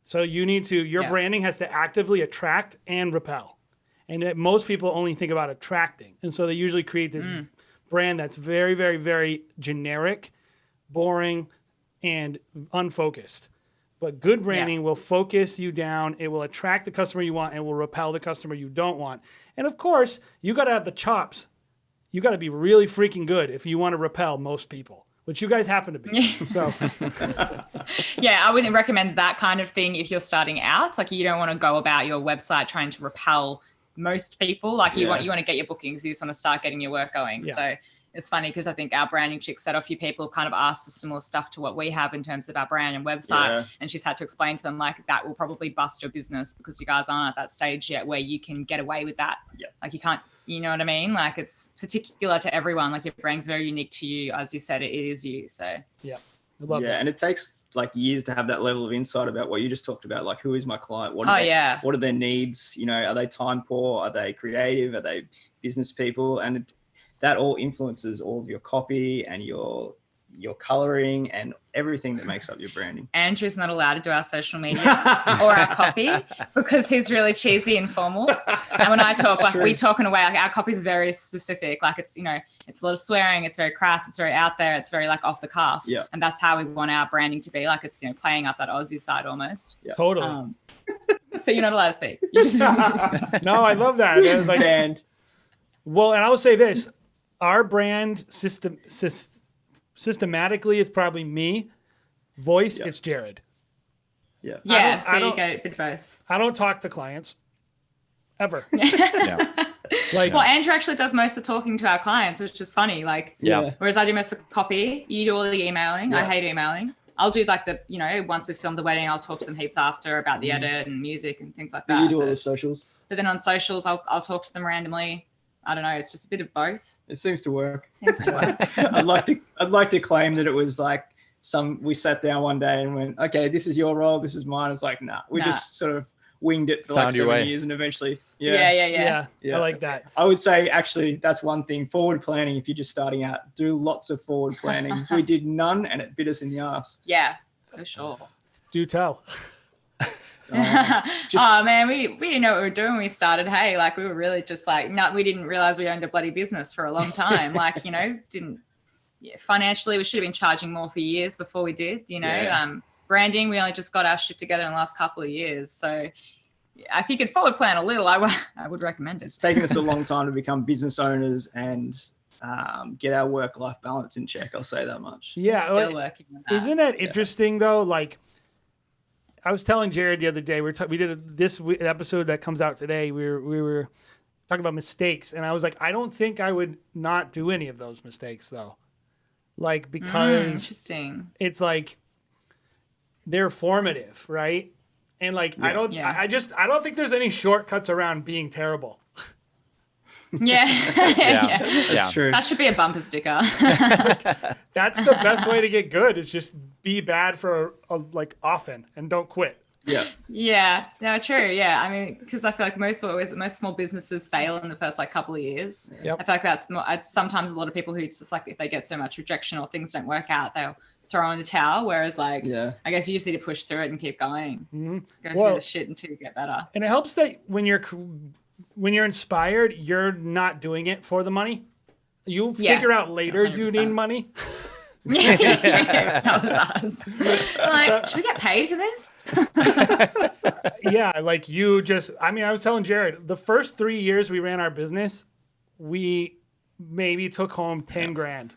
So you need to, your branding has to actively attract and repel. And most people only think about attracting. And so they usually create this brand that's very, very, very generic, boring, and unfocused. But good branding will focus you down. It will attract the customer you want and will repel the customer you don't want. And of course, you got to have the chops. You got to be really freaking good if you want to repel most people, which you guys happen to be. So, I wouldn't recommend that kind of thing if you're starting out. Like you don't want to go about your website trying to repel most people. Like you want to get your bookings. You just want to start getting your work going. Yeah. So it's funny because I think our branding chick said a few people have kind of asked us similar stuff to what we have in terms of our brand and website. And she's had to explain to them like that will probably bust your business because you guys aren't at that stage yet where you can get away with that. Like you can't, you know what I mean? Like it's particular to everyone. Like your brand's very unique to you. As you said, it is you. So I love that. And it takes like years to have that level of insight about what you just talked about. Like who is my client? What are their needs? You know, are they time poor? Are they creative? Are they business people? And that all influences all of your copy and your coloring and everything that makes up your branding. Andrew's not allowed to do our social media or our copy because he's really cheesy and formal. And when I talk, like we talk in a way, like our copy is very specific. Like it's, you know, it's a lot of swearing. It's very crass. It's very out there. It's very like off the cuff. Yeah. And that's how we want our branding to be. Like it's, you know, playing up that Aussie side almost. Yeah. Totally. So you're not allowed to speak. You just No, I love that. It was like, well, and I will say this, our brand systematically is probably me. Voice, it's Jared. So you go for both. I don't talk to clients ever. Like, well, Andrew actually does most of the talking to our clients, which is funny. Like, whereas I do most of the copy, you do all the emailing. I hate emailing. I'll do like the, you know, once we've filmed the wedding, I'll talk to them heaps after about the edit and music and things like that. You do all the socials. But then on socials, I'll talk to them randomly. I don't know. It's just a bit of both. It seems to work. I'd like to claim that it was like we sat down one day and went, okay, this is your role, this is mine. It's like, we just sort of winged it for like 7 years and eventually. I like that. I would say actually that's one thing, forward planning. If you're just starting out, do lots of forward planning. We did none and it bit us in the ass. Yeah, for sure. Do tell. Oh man, we didn't know what we were doing when we started. Hey, like we were really just like, we didn't realize we owned a bloody business for a long time. Like, you know, financially we should have been charging more for years before we did, you know. Branding, we only just got our shit together in the last couple of years. So if you could forward plan a little, I would recommend it. It's taken us a long time to become business owners and get our work-life balance in check. I'll say that much. Yeah. Still working on that. Isn't that interesting though? Like, I was telling Jared the other day, we did this episode that comes out today. We were talking about mistakes, and I was like, I don't think I would not do any of those mistakes though, like because interesting. It's like they're formative, right? And like I don't think there's any shortcuts around being terrible. That's true. That should be a bumper sticker. That's the best way to get good is just be bad for like often and don't quit. No, true. Yeah, I mean, because I feel like most small businesses fail in the first like couple of years. I feel like that's more. Sometimes a lot of people who just like if they get so much rejection or things don't work out, they'll throw in the towel. Whereas like, I guess you just need to push through it and keep going. Go through the shit until you get better. And it helps that when you're inspired, you're not doing it for the money. You'll Yeah, figure out later you 100%. need money. Yeah, that was us. Like, should we get paid for this? Yeah, like you just, I mean, I was telling Jared, the first 3 years we ran our business, we maybe took home 10 grand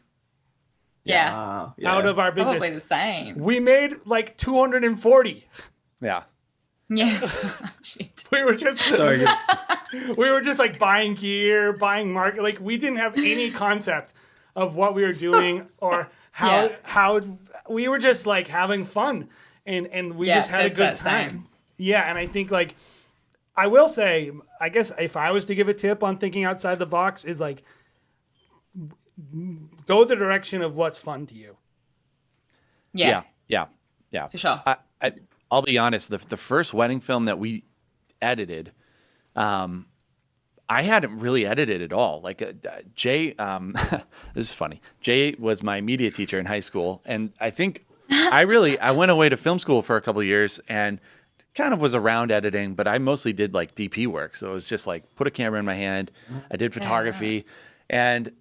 Yeah, out of our business. probably the same. We made like 240. Yeah. Yeah, shit. We were just So good. we were just like buying gear, buying market. Like we didn't have any concept of what we were doing or how we were just like having fun and we just had a good time. Same. Yeah, and I think like I will say, I guess if I was to give a tip on thinking outside the box is like go the direction of what's fun to you. Yeah, Yeah. for sure. I'll be honest. The first wedding film that we edited, I hadn't really edited at all. Like Jay, this is funny. Jay was my media teacher in high school, and I think I went away to film school for a couple of years and kind of was around editing, but I mostly did like DP work. So it was just like put a camera in my hand. I did photography, and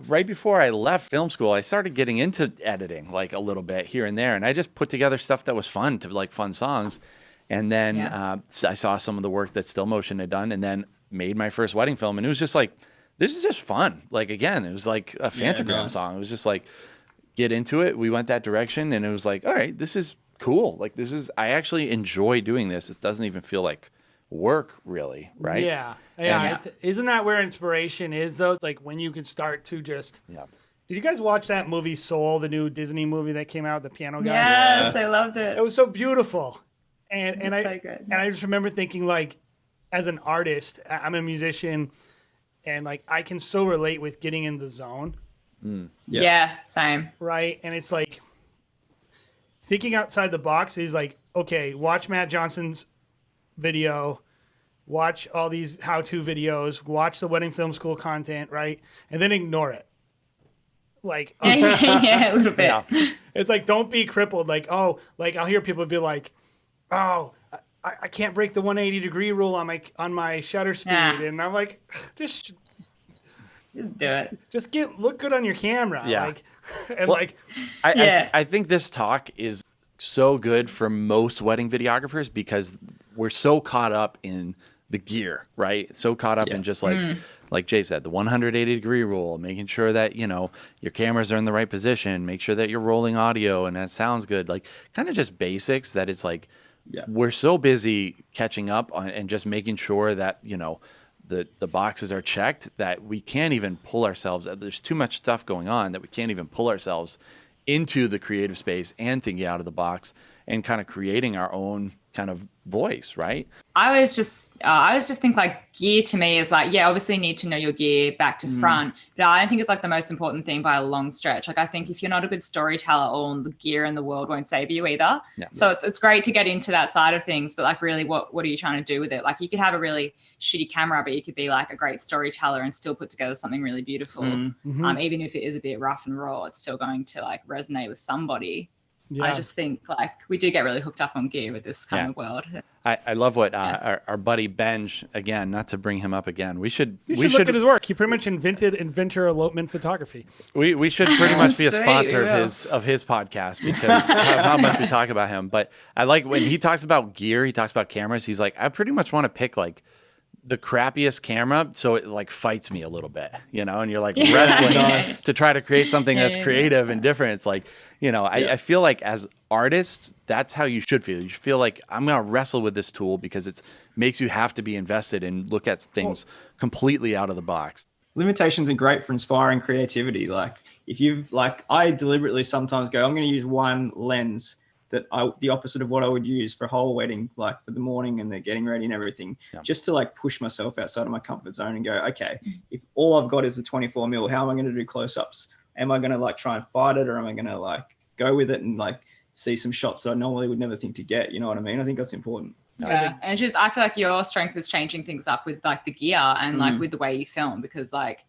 right before I left film school, I started getting into editing like a little bit here and there. And I just put together stuff that was fun to like fun songs. And then I saw some of the work that Still Motion had done and then made my first wedding film. And it was just like, this is just fun. Like, again, it was like a Fantagram song. It was just like, get into it. We went that direction and it was like, all right, this is cool. Like I actually enjoy doing this. It doesn't even feel like work really, right? Yeah. Isn't that where inspiration is though? It's like when you can start to just Did you guys watch that movie Soul, the new Disney movie that came out, the piano guy? Yes, I loved it. It was so beautiful. And so good. And I just remember thinking like as an artist, I'm a musician and like I can so relate with getting in the zone. Yeah, same. Right? And it's like thinking outside the box is like, okay, watch Matt Johnson's video, watch all these how-to videos, watch the wedding film school content, right? And then ignore it. Like, Yeah, a little bit. it's like, don't be crippled. Like, oh, like I'll hear people be like, oh, I can't break the 180-degree rule on my shutter speed. And I'm like, just do it. Just look good on your camera. Yeah. Like, and like, I think this talk is so good for most wedding videographers because we're so caught up in the gear, right? So caught up in just like Jay said, the 180-degree rule, making sure that, you know, your cameras are in the right position, make sure that you're rolling audio and that sounds good. Like kind of just basics that it's like, we're so busy catching up on and just making sure that, you know, the boxes are checked that we can't even pull ourselves. There's too much stuff going on that we can't even pull ourselves into the creative space and thinking out of the box and kind of creating our own kind of voice, right? I always just think like gear to me is like, obviously you need to know your gear back to front, but I don't think it's like the most important thing by a long stretch. Like I think if you're not a good storyteller, all the gear in the world won't save you either. So it's great to get into that side of things, but like really what are you trying to do with it? Like you could have a really shitty camera, but you could be like a great storyteller and still put together something really beautiful. Even if it is a bit rough and raw, it's still going to like resonate with somebody. I just think like we do get really hooked up on gear with this kind of world. I love what our buddy Benj, again, not to bring him up again. We should look at his work. He pretty much invented inventor elopement photography. We should pretty much be a Sweet, sponsor of his podcast because of how much we talk about him. But I like when he talks about gear, he talks about cameras. He's like, I pretty much want to pick like the crappiest camera so it like fights me a little bit, you know, and you're like wrestling to try to create something that's creative and different. It's like, you know, I feel like as artists, that's how you should feel. You should feel like I'm going to wrestle with this tool because it makes you have to be invested and look at things completely out of the box. Limitations are great for inspiring creativity. Like if you've like, I deliberately sometimes go, I'm going to use one lens the opposite of what I would use for a whole wedding, like for the morning and the getting ready and everything, just to like push myself outside of my comfort zone and go, okay, if all I've got is the 24 mil, how am I going to do close-ups? Am I going to like try and fight it, or am I going to like go with it and like see some shots that I normally would never think to get? You know what I mean? I think that's important. Yeah, and just I feel like your strength is changing things up with like the gear and like with the way you film, because like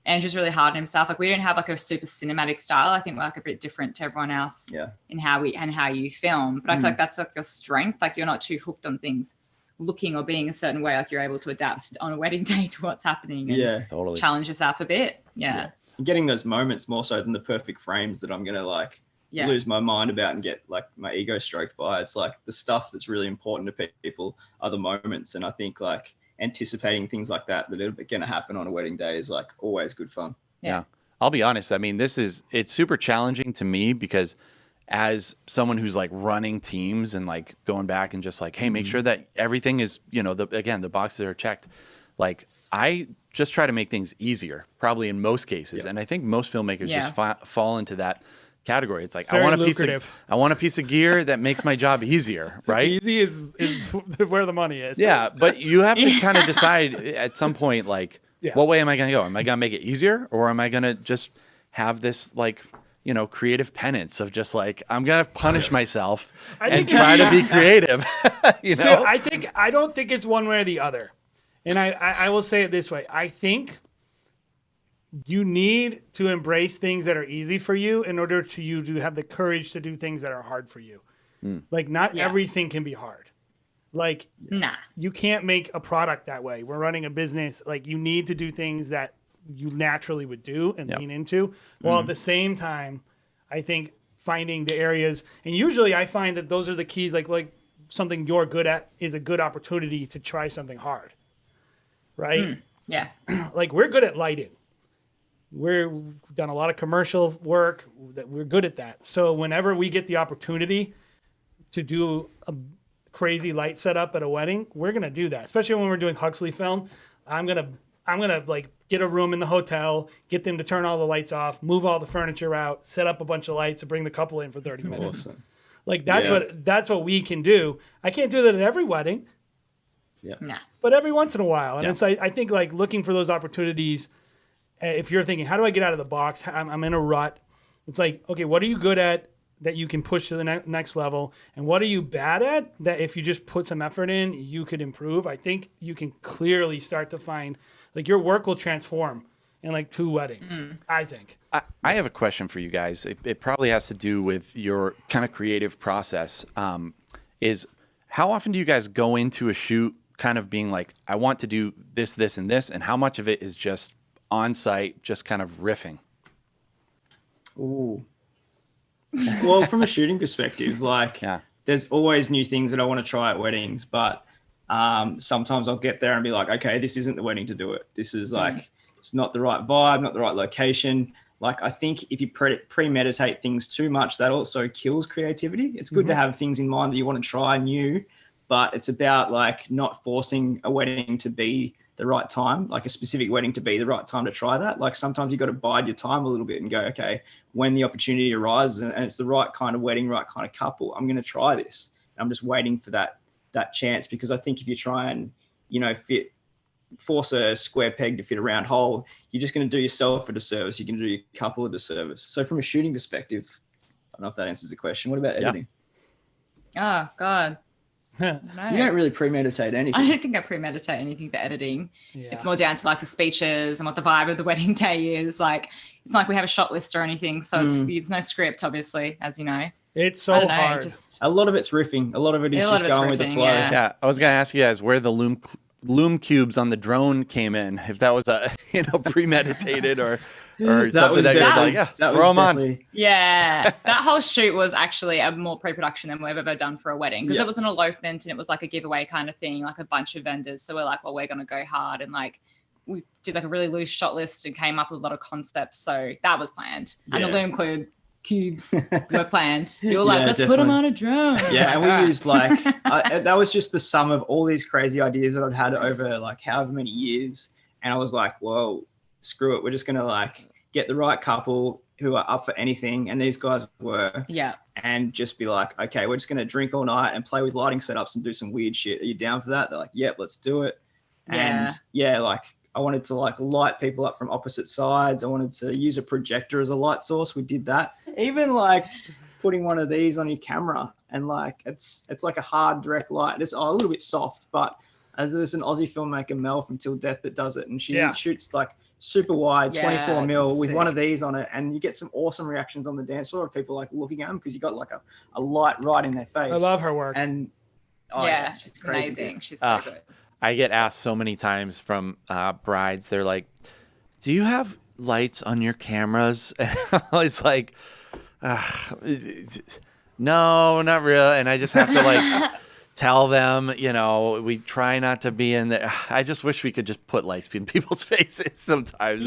Andrew's really hard on himself. Like we don't have like a super cinematic style. I think we're like a bit different to everyone else in how you film. But I feel like that's like your strength. Like you're not too hooked on things looking or being a certain way. Like you're able to adapt on a wedding day to what's happening and totally challenge yourself a bit. Yeah. getting those moments more so than the perfect frames that I'm gonna like lose my mind about and get like my ego stroked by. It's like the stuff that's really important to people are the moments, and I think like anticipating things like that are going to happen on a wedding day is like always good fun. Yeah. I'll be honest. I mean, it's super challenging to me because as someone who's like running teams and like going back and just like, hey, make sure that everything is, the boxes are checked. Like I just try to make things easier, probably in most cases. And I think most filmmakers just fall into that category. It's like, I want a piece of gear that makes my job easier, right? Easy is where the money is. Yeah. But you have to kind of decide at some point, like, what way am I going to go? Am I going to make it easier, or am I going to just have this like, creative penance of just like, I'm going to punish myself and try to be creative. So I don't think it's one way or the other. And I will say it this way. I think you need to embrace things that are easy for you in order to you to have the courage to do things that are hard for you. Like not everything can be hard. Like, you can't make a product that way. We're running a business. Like, you need to do things that you naturally would do and lean into. While at the same time, I think finding the areas, and usually I find that those are the keys, like something you're good at is a good opportunity to try something hard. Right? Yeah. Like, we're good at lighting. We've done a lot of commercial work. We're good at that. So whenever we get the opportunity to do a crazy light setup at a wedding, we're gonna do that. Especially when we're doing Huxley film, I'm gonna like get a room in the hotel, get them to turn all the lights off, move all the furniture out, set up a bunch of lights, and bring the couple in for 30 minutes. Awesome. Like that's what we can do. I can't do that at every wedding. Yeah. Nah. But every once in a while, and it's I think like looking for those opportunities. If you're thinking, how do I get out of the box? I'm in a rut. It's like, okay, what are you good at that you can push to the next level? And what are you bad at that if you just put some effort in, you could improve? I think you can clearly start to find, like, your work will transform in like 2 weddings, I think. I have a question for you guys. It probably has to do with your kind of creative process. Is how often do you guys go into a shoot kind of being like, I want to do this, this, and this, and how much of it is just on site, just kind of riffing? Ooh. Well, from a shooting perspective, like there's always new things that I want to try at weddings, but sometimes I'll get there and be like, okay, this isn't the wedding to do it. This is like, it's not the right vibe, not the right location. Like, I think if you premeditate things too much, that also kills creativity. It's good to have things in mind that you want to try new, but it's about like not forcing a wedding to be the right time, like a specific wedding to be the right time to try that. Like sometimes you got to bide your time a little bit and go, okay, when the opportunity arises and it's the right kind of wedding, right kind of couple, I'm going to try this. I'm just waiting for that chance, because I think if you try and, force a square peg to fit a round hole, you're just going to do yourself a disservice. You're going to do your couple a disservice. So from a shooting perspective, I don't know if that answers the question. What about editing? Oh, God. You don't really premeditate anything. I don't think I premeditate anything for editing. It's more down to like the speeches and what the vibe of the wedding day is. Like, it's not like we have a shot list or anything, so it's no script, obviously, as you know. It's so hard. A lot of it's riffing. A lot of it is just going with the flow. Yeah, I was gonna ask you guys where the loom cubes on the drone came in. If that was a premeditated or something that you're like, throw them on. Yeah, that whole shoot was actually a more pre-production than we've ever done for a wedding, because it was an elopement and it was like a giveaway kind of thing, like a bunch of vendors. So we're like, well, we're going to go hard, and like we did like a really loose shot list and came up with a lot of concepts. So that was planned, and the loom cubes were planned. You were like, let's put them on a drone. Yeah, and we used like that was just the sum of all these crazy ideas that I'd had over like however many years, and I was like, whoa, screw it, we're just gonna like get the right couple who are up for anything, and these guys were. And just be like, okay, we're just gonna drink all night and play with lighting setups and do some weird shit. Are you down for that? They're like, yep, let's do it. And like I wanted to like light people up from opposite sides. I wanted to use a projector as a light source. We did that. Even like putting one of these on your camera, and like it's like a hard direct light. It's a little bit soft, but there's an Aussie filmmaker, Mel from Till Death, that does it, and she shoots like super wide 24 mil with one of these on it, and you get some awesome reactions on the dance floor of people like looking at them because you got like a light right in their face. I love her work. And she's amazing. Good. She's so good. I get asked so many times from brides, they're like, do you have lights on your cameras? And I was like, no, not really. And I just have to like tell them, you know, we try not to be in there. I just wish we could just put lights in people's faces sometimes.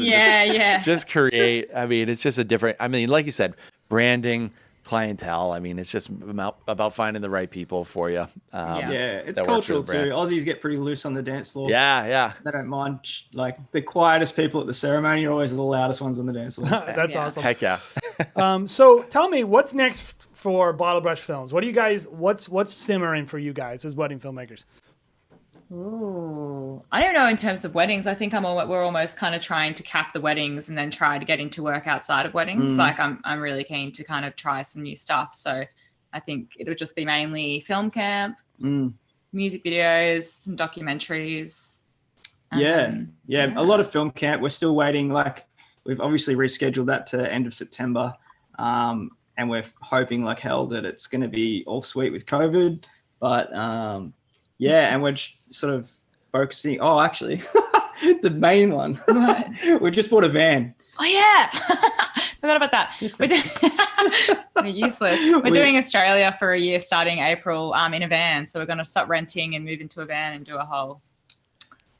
Just create. I mean, it's just a different, I mean, like you said, branding, clientele. I mean, it's just about finding the right people for you. It's cultural too. Aussies get pretty loose on the dance floor. Yeah. They don't mind. Like the quietest people at the ceremony are always the loudest ones on the dance floor. That's awesome. Heck yeah. So tell me, what's next for Bottlebrush Films? What do you guys? What's simmering for you guys as wedding filmmakers? Ooh, I don't know. In terms of weddings, I think we're almost kind of trying to cap the weddings and then try to get into work outside of weddings. Like I'm really keen to kind of try some new stuff. So I think it'll just be mainly film camp, music videos, some documentaries. A lot of film camp. We're still waiting. Like we've obviously rescheduled that to end of September, and we're hoping like hell that it's going to be all sweet with COVID, but. And we're sort of focusing. Oh, actually, the main one. We just bought a van. Oh yeah, forgot about that. We're useless. We're doing Australia for a year, starting April, in a van. So we're going to stop renting and move into a van and do a whole.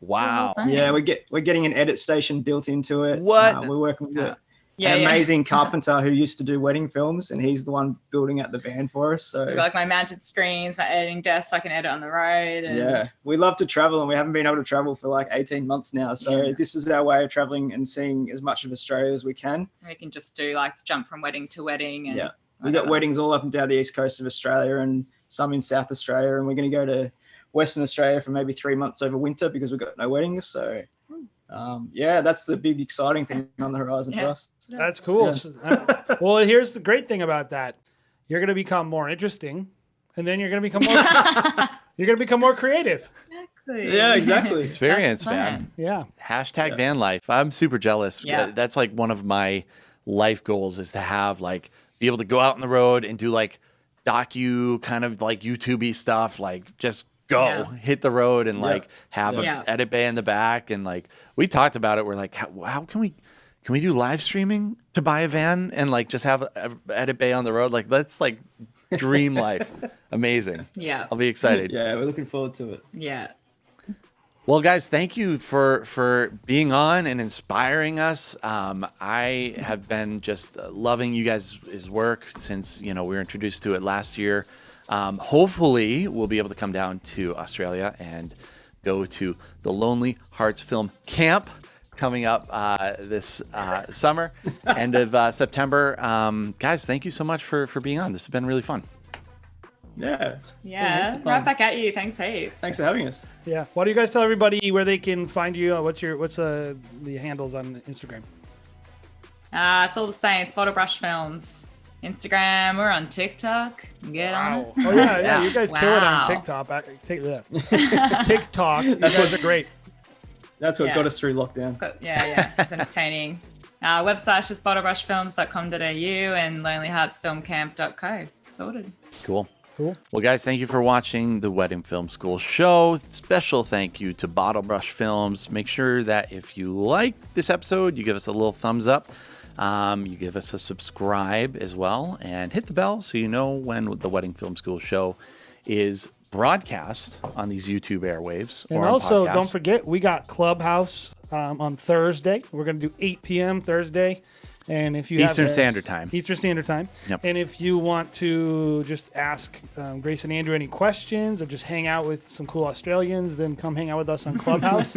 Wow. Yeah, we're getting an edit station built into it. What? We're working with an amazing carpenter who used to do wedding films, and he's the one building out the van for us. So we've got like my mounted screens, my editing desk, so I can edit on the road. And we love to travel, and we haven't been able to travel for like 18 months now. So this is our way of traveling and seeing as much of Australia as we can. We can just do like jump from wedding to wedding. And we got weddings all up and down the east coast of Australia and some in South Australia, and we're going to go to Western Australia for maybe 3 months over winter because we've got no weddings. So that's the big exciting thing on the horizon for us. That's cool. Well, here's the great thing about that: you're going to become more interesting, and then you're going to become more creative. Exactly. Yeah, exactly. Experience, man. Yeah. Hashtag van life. I'm super jealous. Yeah. That's like one of my life goals is to have like be able to go out on the road and do like docu kind of like YouTube-y stuff, like just go hit the road and like have an edit bay in the back. And like we talked about it, we're like, how can we do live streaming to buy a van and like just have an edit bay on the road? Like that's like dream life. Amazing. I'll be excited. We're looking forward to it. Well, guys, thank you for being on and inspiring us. I have been just loving you guys' work since, we were introduced to it last year. Hopefully, we'll be able to come down to Australia and go to the Lonely Hearts Film Camp coming up this summer, end of September. Guys, thank you so much for being on. This has been really fun. Yeah. Right back at you. Thanks heaps. Thanks for having us. Yeah. Why do you guys tell everybody where they can find you? What's the handles on Instagram? It's all the same. It's Bottlebrush Films. Instagram. We're on TikTok. Get on it. Oh yeah. You guys kill it on TikTok. TikTok. You guys are great. That's what got us through lockdown. It's entertaining. Our website's just bottlebrushfilms.com.au and lonelyheartsfilmcamp.co. Sorted. Cool. Well, guys, thank you for watching the Wedding Film School show. Special thank you to Bottlebrush Films. Make sure that if you like this episode, you give us a little thumbs up. You give us a subscribe as well, and hit the bell so you know when the Wedding Film School show is broadcast on these YouTube airwaves. And also, don't forget, we got Clubhouse on Thursday. We're going to do 8 p.m. Thursday. And if you Eastern Standard Time. Yep. And if you want to just ask Grace and Andrew any questions or just hang out with some cool Australians, then come hang out with us on Clubhouse.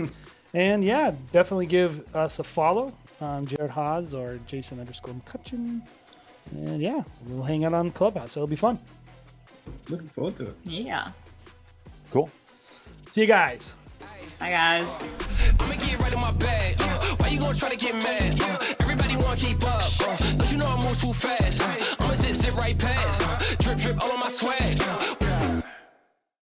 And definitely give us a follow. Jared Haas or Jason_McCutcheon. And we'll hang out on Clubhouse. It'll be fun. Looking forward to it. Yeah. Cool. See you guys. Bye, guys. I'ma get right in my bag. Why you gonna try to get mad? Everybody wanna keep up. Don't you know I move too fast? I'ma zip right past. Drip all on my swag.